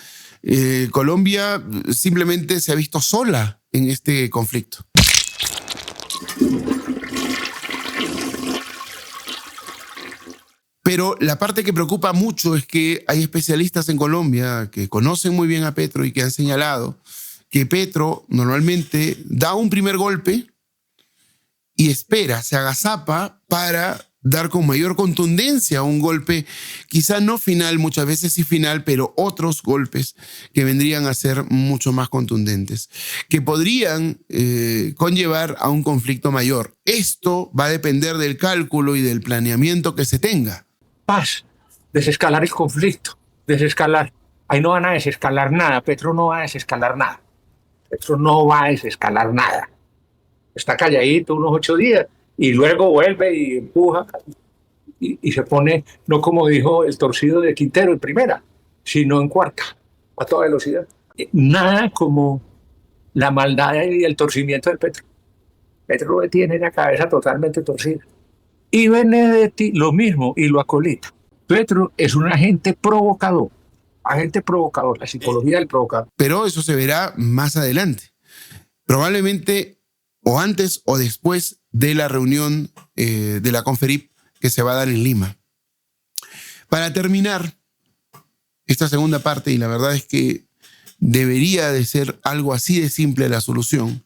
Colombia simplemente se ha visto sola en este conflicto. Pero la parte que preocupa mucho es que hay especialistas en Colombia que conocen muy bien a Petro y que han señalado que Petro normalmente da un primer golpe y espera, se agazapa para dar con mayor contundencia un golpe, quizá no final, muchas veces sí final, pero otros golpes que vendrían a ser mucho más contundentes, que podrían conllevar a un conflicto mayor. Esto va a depender del cálculo y del planeamiento que se tenga. Paz, desescalar el conflicto, desescalar. Ahí no van a desescalar nada, Petro no va a desescalar nada. Petro no va a desescalar nada. Está calladito unos 8 días. Y luego vuelve y empuja y se pone, no como dijo el torcido de Quintero en primera, sino en cuarta, a toda velocidad. Nada como la maldad y el torcimiento del Petro. Petro tiene la cabeza totalmente torcida. Y Benedetti lo mismo, y lo acolita. Petro es un agente provocador, la psicología del provocador. Pero eso se verá más adelante. Probablemente o antes o después de la reunión de la Conferip que se va a dar en Lima. Para terminar esta segunda parte, y la verdad es que debería de ser algo así de simple la solución,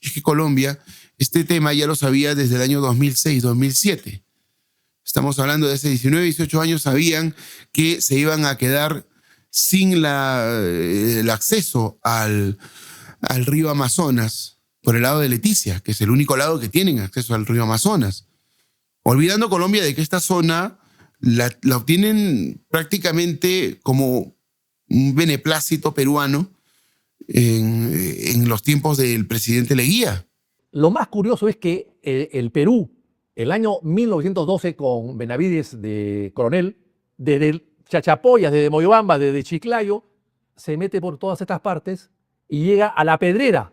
es que Colombia, este tema ya lo sabía desde el año 2006-2007. Estamos hablando de hace 19, 18 años, sabían que se iban a quedar sin el acceso al río Amazonas por el lado de Leticia, que es el único lado que tienen acceso al río Amazonas. Olvidando Colombia de que esta zona la obtienen prácticamente como un beneplácito peruano en los tiempos del presidente Leguía. Lo más curioso es que el Perú, el año 1912, con Benavides de coronel, desde Chachapoyas, desde Moyobamba, desde Chiclayo, se mete por todas estas partes y llega a La Pedrera,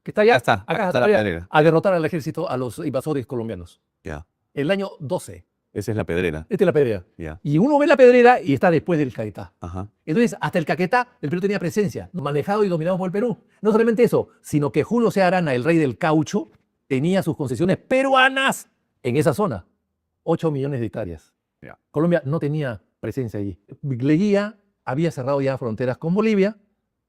que está allá, acá está La Pedrera, a derrotar al ejército, a los invasores colombianos. Ya. El año 12. Esa es La Pedrera. Esta es La Pedrera. Ya. Y uno ve La Pedrera y está después del Caquetá. Ajá. Entonces, hasta el Caquetá, el Perú tenía presencia, manejado y dominado por el Perú. No solamente eso, sino que Julio C. Arana, el rey del caucho, tenía sus concesiones peruanas en esa zona. 8 millones de hectáreas. Ya. Colombia no tenía presencia allí. Leguía había cerrado ya fronteras con Bolivia,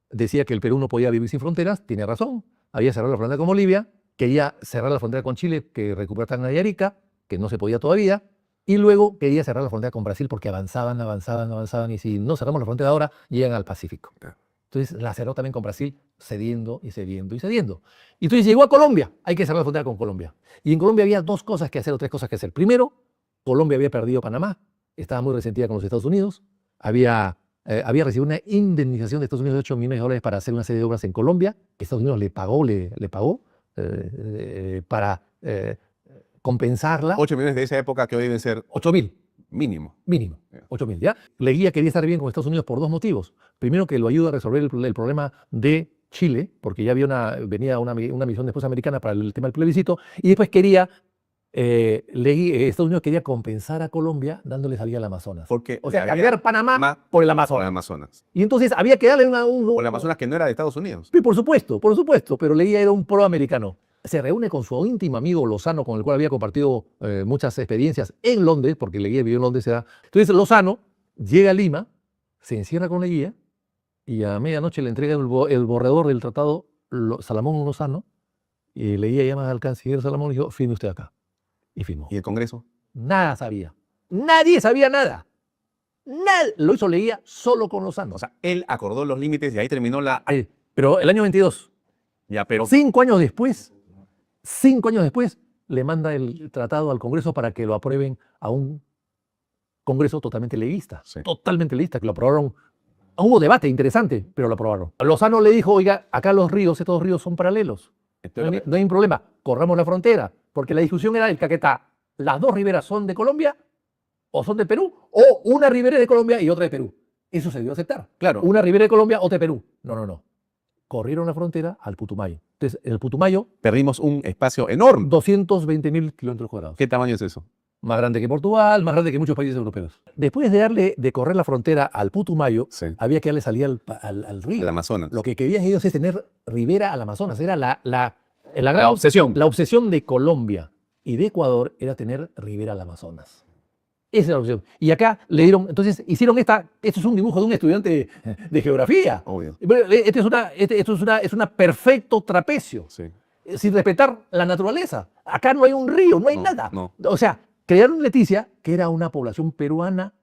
decía que el Perú no podía vivir sin fronteras, tiene razón. Había cerrado la frontera con Bolivia, quería cerrar la frontera con Chile, que recuperó Tacna y Arica, que no se podía todavía. Y luego quería cerrar la frontera con Brasil porque avanzaban, y si no cerramos la frontera ahora, llegan al Pacífico. Entonces la cerró también con Brasil, cediendo. Y entonces llegó a Colombia, hay que cerrar la frontera con Colombia. Y en Colombia había 2 cosas que hacer o 3 cosas que hacer. Primero, Colombia había perdido Panamá, estaba muy resentida con los Estados Unidos, había recibido una indemnización de Estados Unidos de $8 millones para hacer una serie de obras en Colombia, que Estados Unidos le pagó para compensarla. 8 millones de esa época que hoy deben ser 8.000. Mínimo. 8.000, ¿ya? Leguía quería estar bien con Estados Unidos por 2 motivos. Primero, que lo ayuda a resolver el problema de Chile, porque ya venía una misión después americana para el tema del plebiscito, y después Estados Unidos quería compensar a Colombia dándole salida al Amazonas. Porque o sea, cambiar Panamá por el Amazonas. Y entonces había que darle por el Amazonas que no era de Estados Unidos. Sí, por supuesto, pero Leguía era un proamericano. Se reúne con su íntimo amigo Lozano, con el cual había compartido muchas experiencias en Londres, porque Leguía vivió en Londres. Entonces Lozano llega a Lima, se encierra con Leguía, y a medianoche le entrega el borrador del tratado Salomón Lozano, y Leguía llama al canciller Salomón y dijo: firme usted acá. Y firmó. ¿Y el Congreso? Nada sabía. Nadie sabía nada. Nada. Lo hizo Leguía solo con Lozano. O sea, él acordó los límites y ahí terminó la... Pero el año 22. Ya, pero... 5 años después, le manda el tratado al Congreso para que lo aprueben a un Congreso totalmente leguista. Sí. Totalmente leguista, que lo aprobaron. Hubo debate interesante, pero lo aprobaron. Lozano le dijo: oiga, acá estos ríos son paralelos. No hay un problema, corramos la frontera. Porque la discusión era el Caquetá. ¿Las 2 riberas son de Colombia o son de Perú? O una ribera es de Colombia y otra de Perú. Eso se debió aceptar. Claro. Una ribera de Colombia, otra de Perú. No. Corrieron la frontera al Putumayo. Entonces, en el Putumayo... perdimos un espacio enorme. 220.000 kilómetros cuadrados. ¿Qué tamaño es eso? Más grande que Portugal, más grande que muchos países europeos. Después de correr la frontera al Putumayo, había que darle salida al río. Al Amazonas. Lo que querían ellos es tener ribera al Amazonas. Era la obsesión. La obsesión de Colombia y de Ecuador era tener ribera al Amazonas. Esa era la opción. Y acá le dieron, entonces hicieron esto es un dibujo de un estudiante de geografía. Obvio. Esto es una perfecto trapecio. Sí. Sin respetar la naturaleza. Acá no hay un río, no hay nada. No. O sea, crearon Leticia, que era una población peruana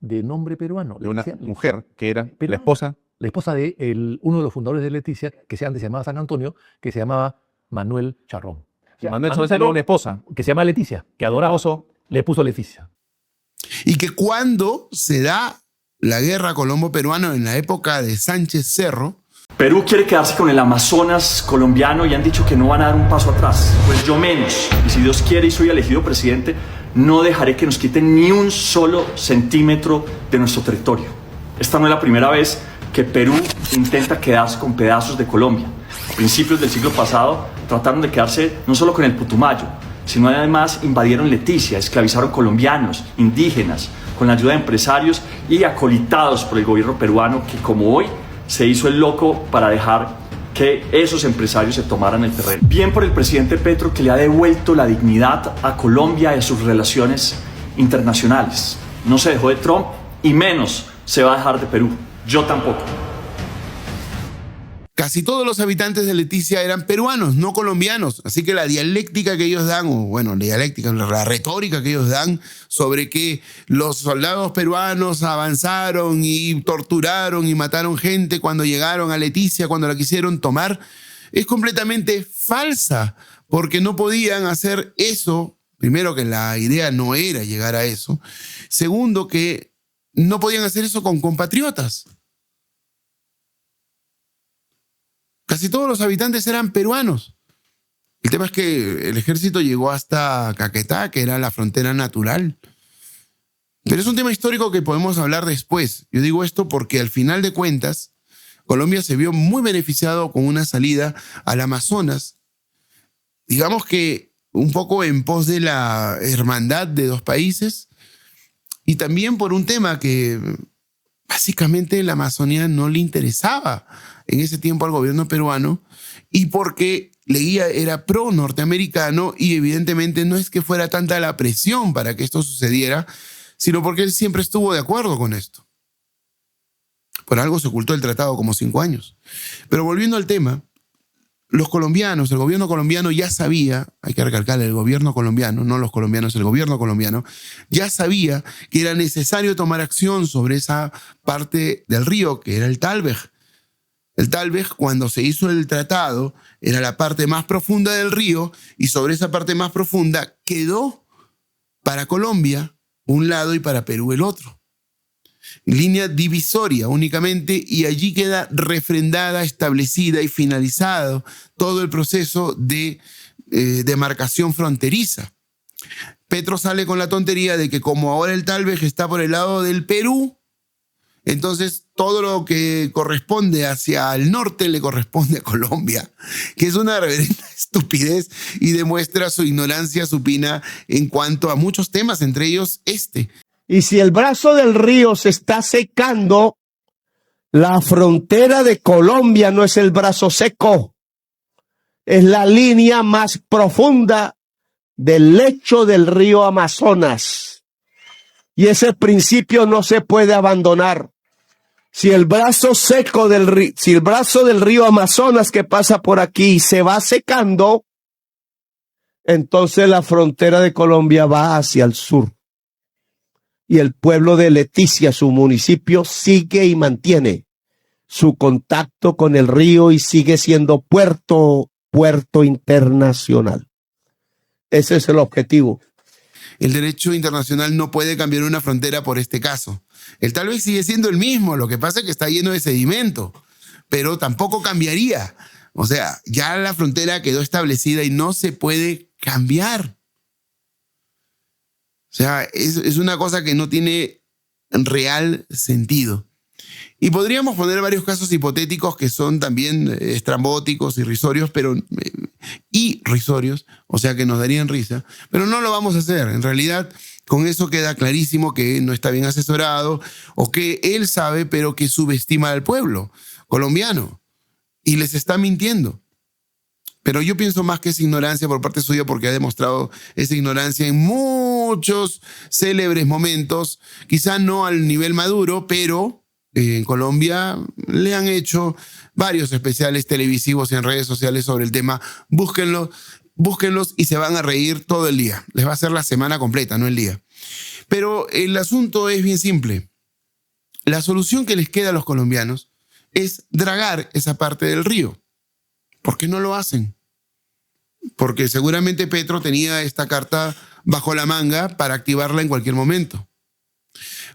de nombre peruano. De una mujer que era peruana. La esposa de uno de los fundadores de Leticia, que antes se llamaba San Antonio, que se llamaba Manuel Charrón. Manuel Charrón tenía una esposa. Que se llama Leticia, que adoraba oso, le puso Leticia. Y que cuando se da la guerra colombo-peruana en la época de Sánchez Cerro, Perú quiere quedarse con el Amazonas colombiano y han dicho que no van a dar un paso atrás. Pues yo menos. Y si Dios quiere y soy elegido presidente, no dejaré que nos quiten ni un solo centímetro de nuestro territorio. Esta no es la primera vez que Perú intenta quedarse con pedazos de Colombia. A principios del siglo pasado trataron de quedarse no solo con el Putumayo, sino además invadieron Leticia, esclavizaron colombianos, indígenas, con la ayuda de empresarios y acolitados por el gobierno peruano, que como hoy se hizo el loco para dejar que esos empresarios se tomaran el terreno. Bien por el presidente Petro, que le ha devuelto la dignidad a Colombia y a sus relaciones internacionales. No se dejó de Trump y menos se va a dejar de Perú. Yo tampoco. casi todos los habitantes de Leticia eran peruanos, no colombianos. Así que la dialéctica que ellos dan, o bueno, la dialéctica, la retórica que ellos dan sobre que los soldados peruanos avanzaron y torturaron y mataron gente cuando llegaron a Leticia, cuando la quisieron tomar, es completamente falsa, porque no podían hacer eso. Primero, que la idea no era llegar a eso. Segundo, que no podían hacer eso con compatriotas. Casi todos los habitantes eran peruanos. El tema es que el ejército llegó hasta Caquetá, que era la frontera natural. Pero es un tema histórico que podemos hablar después. Yo digo esto porque al final de cuentas, Colombia se vio muy beneficiado con una salida al Amazonas. Digamos que un poco en pos de la hermandad de dos países y también por un tema que básicamente la Amazonía no le interesaba en ese tiempo al gobierno peruano y porque Leguía era pro norteamericano y evidentemente no es que fuera tanta la presión para que esto sucediera, sino porque él siempre estuvo de acuerdo con esto. Por algo se ocultó el tratado como 5 años. Pero volviendo al tema, los colombianos, el gobierno colombiano ya sabía, hay que recalcar, el gobierno colombiano, no los colombianos, el gobierno colombiano, ya sabía que era necesario tomar acción sobre esa parte del río, que era el Talbej. El Talbej, cuando se hizo el tratado, era la parte más profunda del río y sobre esa parte más profunda quedó para Colombia un lado y para Perú el otro. Línea divisoria únicamente, y allí queda refrendada, establecida y finalizado todo el proceso de demarcación fronteriza. Petro sale con la tontería de que como ahora el Talbej está por el lado del Perú, entonces todo lo que corresponde hacia el norte le corresponde a Colombia, que es una reverenda estupidez y demuestra su ignorancia supina en cuanto a muchos temas, entre ellos este. Y si el brazo del río se está secando, la frontera de Colombia no es el brazo seco, es la línea más profunda del lecho del río Amazonas. Y ese principio no se puede abandonar. Si el brazo seco del río, si el brazo del río Amazonas que pasa por aquí se va secando, entonces la frontera de Colombia va hacia el sur. Y el pueblo de Leticia, su municipio, sigue y mantiene su contacto con el río y sigue siendo puerto internacional. Ese es el objetivo. El derecho internacional no puede cambiar una frontera por este caso. El Talbej sigue siendo el mismo, lo que pasa es que está lleno de sedimento, pero tampoco cambiaría. O sea, ya la frontera quedó establecida y no se puede cambiar. O sea, es una cosa que no tiene real sentido. Y podríamos poner varios casos hipotéticos que son también estrambóticos, irrisorios, o sea que nos darían risa, pero no lo vamos a hacer. En realidad, con eso queda clarísimo que no está bien asesorado o que él sabe, pero que subestima al pueblo colombiano y les está mintiendo. Pero yo pienso más que es ignorancia por parte suya porque ha demostrado esa ignorancia en muchos célebres momentos, quizá no al nivel Maduro, pero en Colombia le han hecho varios especiales televisivos en redes sociales sobre el tema. Búsquenlos y se van a reír todo el día. Les va a hacer la semana completa, no el día. Pero el asunto es bien simple. La solución que les queda a los colombianos es dragar esa parte del río. ¿Por qué no lo hacen? Porque seguramente Petro tenía esta carta bajo la manga para activarla en cualquier momento.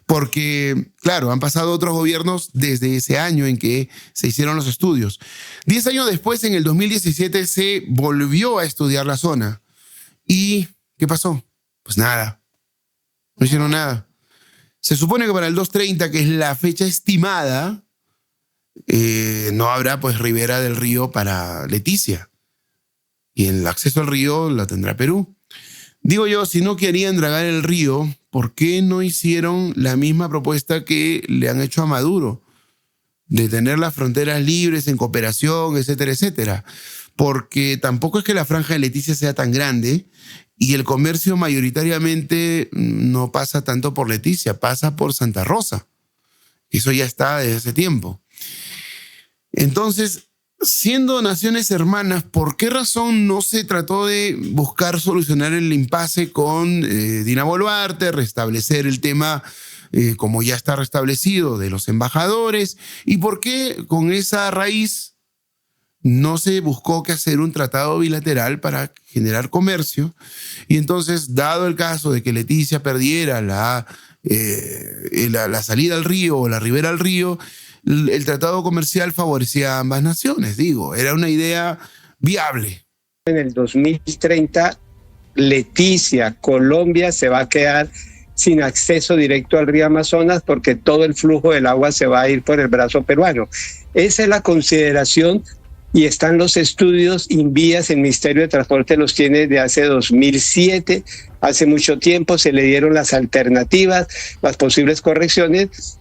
Porque, claro, han pasado otros gobiernos desde ese año en que se hicieron los estudios. 10 años después, en el 2017, se volvió a estudiar la zona. ¿Y qué pasó? Pues nada. No hicieron nada. Se supone que para el 230, que es la fecha estimada, no habrá pues ribera del río para Leticia. Y el acceso al río la tendrá Perú. Digo yo, si no querían dragar el río, ¿por qué no hicieron la misma propuesta que le han hecho a Maduro? De tener las fronteras libres en cooperación, etcétera, etcétera. Porque tampoco es que la franja de Leticia sea tan grande y el comercio mayoritariamente no pasa tanto por Leticia, pasa por Santa Rosa. Eso ya está desde hace tiempo. Entonces, Siendo naciones hermanas, ¿por qué razón no se trató de buscar solucionar el impasse con Dina Boluarte, restablecer el tema como ya está restablecido de los embajadores? ¿Y por qué con esa raíz no se buscó que hacer un tratado bilateral para generar comercio? Y entonces, dado el caso de que Leticia perdiera la salida al río o la ribera al río, el tratado comercial favorecía a ambas naciones, era una idea viable. En el 2030, Leticia, Colombia, se va a quedar sin acceso directo al río Amazonas porque todo el flujo del agua se va a ir por el brazo peruano. Esa es la consideración y están los estudios. Invías, el Ministerio de Transporte los tiene desde hace 2007, hace mucho tiempo se le dieron las alternativas, las posibles correcciones.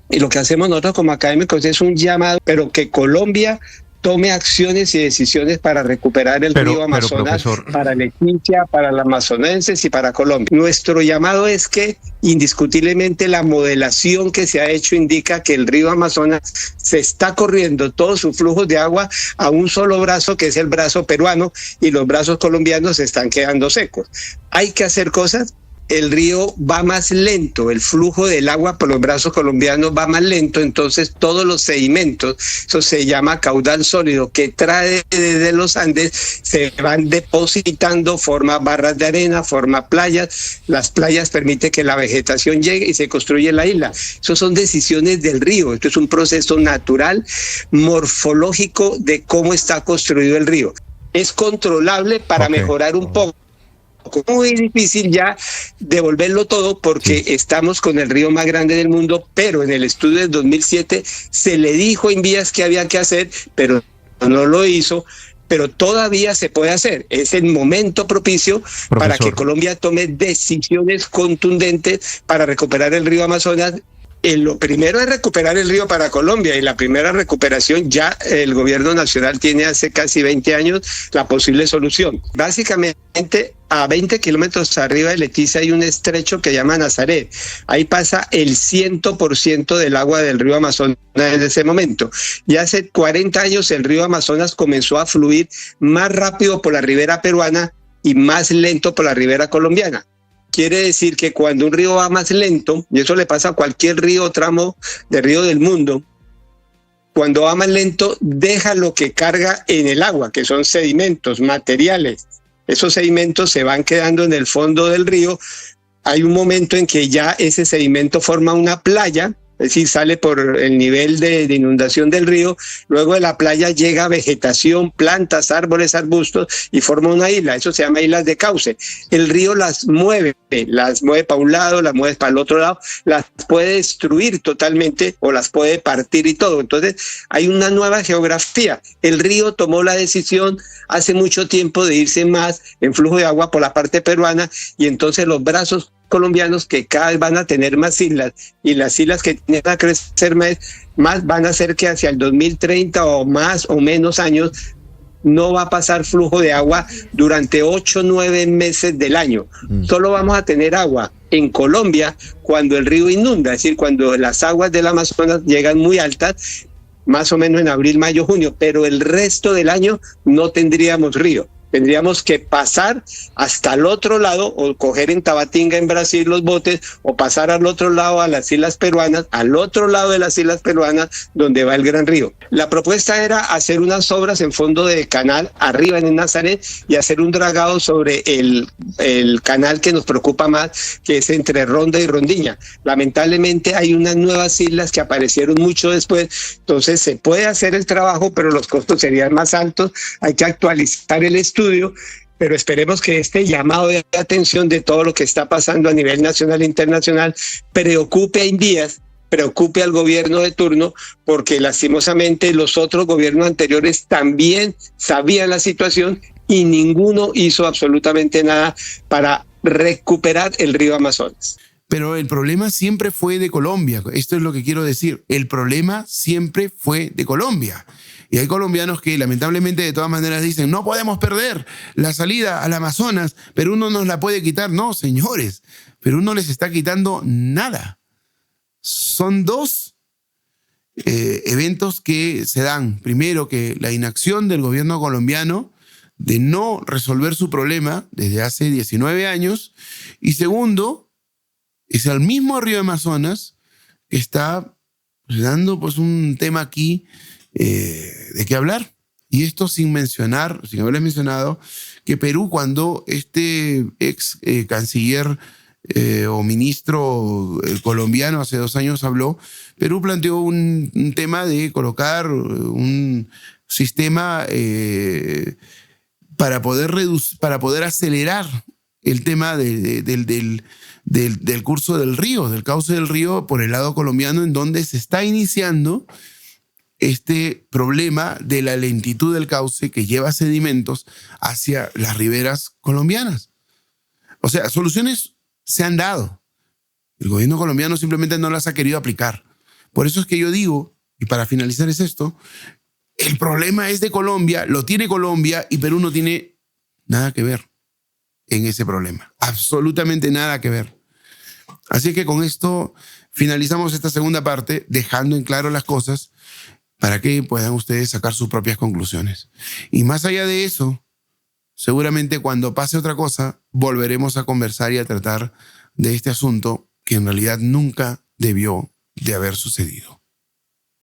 Y lo que hacemos nosotros como académicos es un llamado, pero que Colombia tome acciones y decisiones para recuperar el río Amazonas, para Leticia, para los amazonenses y para Colombia. Nuestro llamado es que indiscutiblemente la modelación que se ha hecho indica que el río Amazonas se está corriendo todos sus flujos de agua a un solo brazo, que es el brazo peruano, y los brazos colombianos se están quedando secos. Hay que hacer cosas. El río va más lento, el flujo del agua por los brazos colombianos va más lento, entonces todos los sedimentos, eso se llama caudal sólido, que trae desde los Andes, se van depositando, forma barras de arena, forma playas. Las playas permiten que la vegetación llegue y se construye la isla. Eso son decisiones del río, esto es un proceso natural, morfológico de cómo está construido el río. Es controlable para mejorar un poco. Muy difícil ya devolverlo todo porque estamos con el río más grande del mundo, pero en el estudio del 2007 se le dijo a Invías que había que hacer, pero no lo hizo. Pero todavía se puede hacer. Es el momento propicio para que Colombia tome decisiones contundentes para recuperar el río Amazonas. Lo primero es recuperar el río para Colombia, y la primera recuperación ya el gobierno nacional tiene hace casi 20 años la posible solución. Básicamente a 20 kilómetros arriba de Leticia hay un estrecho que llama Nazaret. Ahí pasa el 100% del agua del río Amazonas en ese momento. Y hace 40 años el río Amazonas comenzó a fluir más rápido por la ribera peruana y más lento por la ribera colombiana. Quiere decir que cuando un río va más lento, y eso le pasa a cualquier río o tramo de río del mundo, cuando va más lento deja lo que carga en el agua, que son sedimentos, materiales. Esos sedimentos se van quedando en el fondo del río. Hay un momento en que ya ese sedimento forma una playa, es decir, sale por el nivel de inundación del río. Luego de la playa llega vegetación, plantas, árboles, arbustos, y forma una isla. Eso se llama islas de cauce. El río las mueve para un lado, las mueve para el otro lado, las puede destruir totalmente o las puede partir y todo. Entonces hay una nueva geografía. El río tomó la decisión hace mucho tiempo de irse más en flujo de agua por la parte peruana, y entonces los brazos colombianos, que cada vez van a tener más islas, y las islas que tienen a crecer más van a hacer que hacia el 2030 o más o menos años no va a pasar flujo de agua durante 8 o 9 meses del año. Solo vamos a tener agua en Colombia cuando el río inunda, es decir, cuando las aguas del Amazonas llegan muy altas, más o menos en abril, mayo, junio, pero el resto del año no tendríamos río. Tendríamos que pasar hasta el otro lado, o coger en Tabatinga, en Brasil, los botes, o pasar al otro lado, a las islas peruanas, al otro lado de las islas peruanas, donde va el Gran Río. La propuesta era hacer unas obras en fondo de canal, arriba en el Nazaret, y hacer un dragado sobre el canal que nos preocupa más, que es entre Ronda y Rondiña. Lamentablemente hay unas nuevas islas que aparecieron mucho después, entonces se puede hacer el trabajo, pero los costos serían más altos. Hay que actualizar el estudio, pero esperemos que este llamado de atención de todo lo que está pasando a nivel nacional e internacional preocupe a Invías, preocupe al gobierno de turno, porque lastimosamente los otros gobiernos anteriores también sabían la situación y ninguno hizo absolutamente nada para recuperar el río Amazonas. Pero el problema siempre fue de Colombia. Esto es lo que quiero decir. El problema siempre fue de Colombia. Y hay colombianos que lamentablemente de todas maneras dicen, no podemos perder la salida al Amazonas, Perú no nos la puede quitar. No, señores, Perú no les está quitando nada. Son dos eventos que se dan. Primero, que la inacción del gobierno colombiano de no resolver su problema desde hace 19 años. Y segundo, es el mismo río Amazonas que está dando pues, un tema aquí de qué hablar. Y esto sin haberles mencionado, que Perú, cuando este ex canciller o ministro colombiano hace 2 años habló, Perú planteó un tema de colocar un sistema para poder acelerar el tema del curso del río, del cauce del río por el lado colombiano, en donde se está iniciando este problema de la lentitud del cauce que lleva sedimentos hacia las riberas colombianas. O sea, soluciones se han dado. El gobierno colombiano simplemente no las ha querido aplicar. Por eso es que yo digo, y para finalizar es esto, el problema es de Colombia, lo tiene Colombia y Perú no tiene nada que ver en ese problema. Absolutamente nada que ver. Así que con esto finalizamos esta segunda parte, dejando en claro las cosas para que puedan ustedes sacar sus propias conclusiones. Y más allá de eso, seguramente cuando pase otra cosa, volveremos a conversar y a tratar de este asunto que en realidad nunca debió de haber sucedido.